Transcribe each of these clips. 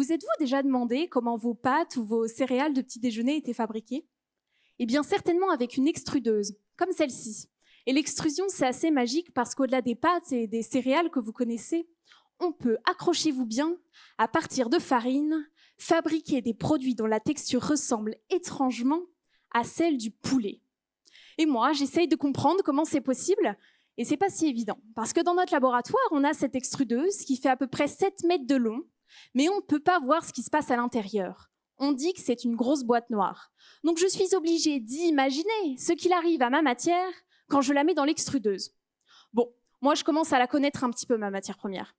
Vous êtes-vous déjà demandé comment vos pâtes ou vos céréales de petit déjeuner étaient fabriquées? Eh bien, certainement avec une extrudeuse, comme celle-ci. Et l'extrusion, c'est assez magique parce qu'au-delà des pâtes et des céréales que vous connaissez, on peut, accrochez-vous bien, à partir de farine, fabriquer des produits dont la texture ressemble étrangement à celle du poulet. Et moi, j'essaye de comprendre comment c'est possible, et c'est pas si évident. Parce que dans notre laboratoire, on a cette extrudeuse qui fait à peu près 7 mètres de long, mais on ne peut pas voir ce qui se passe à l'intérieur. On dit que c'est une grosse boîte noire. Donc je suis obligée d'imaginer ce qu'il arrive à ma matière quand je la mets dans l'extrudeuse. Bon, moi je commence à la connaître un petit peu, ma matière première.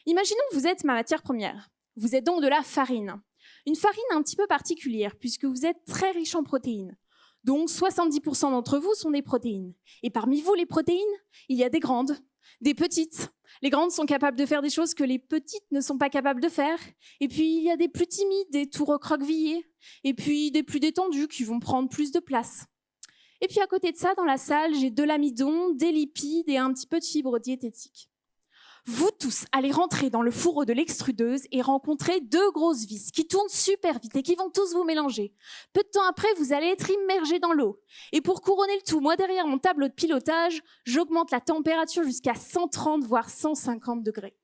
Imaginons que vous êtes ma matière première. Vous êtes donc de la farine. Une farine un petit peu particulière, puisque vous êtes très riche en protéines. Donc 70% d'entre vous sont des protéines. Et parmi vous, les protéines, il y a des grandes, des petites. Les grandes sont capables de faire des choses que les petites ne sont pas capables de faire. Et puis, il y a des plus timides, des tout recroquevillés. Et puis, des plus détendus qui vont prendre plus de place. Et puis, à côté de ça, dans la salle, j'ai de l'amidon, des lipides et un petit peu de fibres diététiques. Vous tous allez rentrer dans le fourreau de l'extrudeuse et rencontrer 2 grosses vis qui tournent super vite et qui vont tous vous mélanger. Peu de temps après, vous allez être immergés dans l'eau. Et pour couronner le tout, moi derrière mon tableau de pilotage, j'augmente la température jusqu'à 130 voire 150 degrés.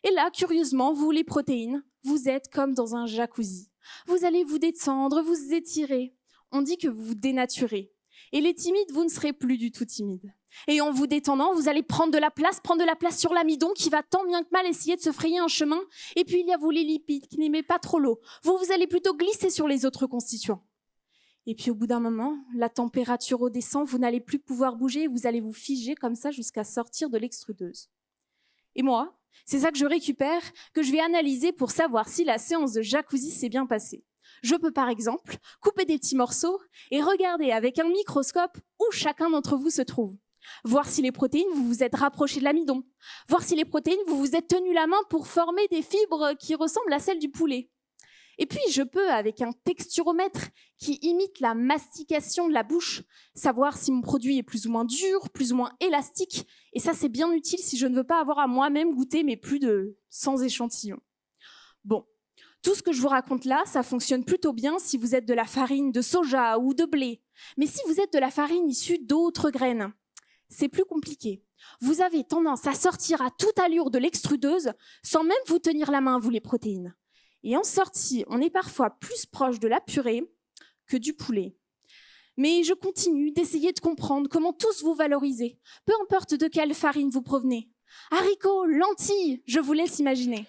Et là, curieusement, vous les protéines, vous êtes comme dans un jacuzzi. Vous allez vous détendre, vous étirer. On dit que vous vous dénaturez. Et les timides, vous ne serez plus du tout timides. Et en vous détendant, vous allez prendre de la place sur l'amidon qui va tant bien que mal essayer de se frayer un chemin. Et puis il y a vous les lipides qui n'aimez pas trop l'eau. Vous allez plutôt glisser sur les autres constituants. Et puis au bout d'un moment, la température redescend, vous n'allez plus pouvoir bouger, vous allez vous figer comme ça jusqu'à sortir de l'extrudeuse. Et moi, c'est ça que je récupère, que je vais analyser pour savoir si la séance de jacuzzi s'est bien passée. Je peux par exemple couper des petits morceaux et regarder avec un microscope où chacun d'entre vous se trouve. Voir si les protéines, vous vous êtes rapprochés de l'amidon. Voir si les protéines, vous vous êtes tenus la main pour former des fibres qui ressemblent à celles du poulet. Et puis, je peux, avec un texturomètre qui imite la mastication de la bouche, savoir si mon produit est plus ou moins dur, plus ou moins élastique. Et ça, c'est bien utile si je ne veux pas avoir à moi-même goûter mes plus de 100 échantillons. Bon. Tout ce que je vous raconte là, ça fonctionne plutôt bien si vous êtes de la farine de soja ou de blé. Mais si vous êtes de la farine issue d'autres graines, c'est plus compliqué. Vous avez tendance à sortir à toute allure de l'extrudeuse sans même vous tenir la main, vous les protéines. Et en sortie, on est parfois plus proche de la purée que du poulet. Mais je continue d'essayer de comprendre comment tous vous valoriser, peu importe de quelle farine vous provenez. Haricots, lentilles, je vous laisse imaginer.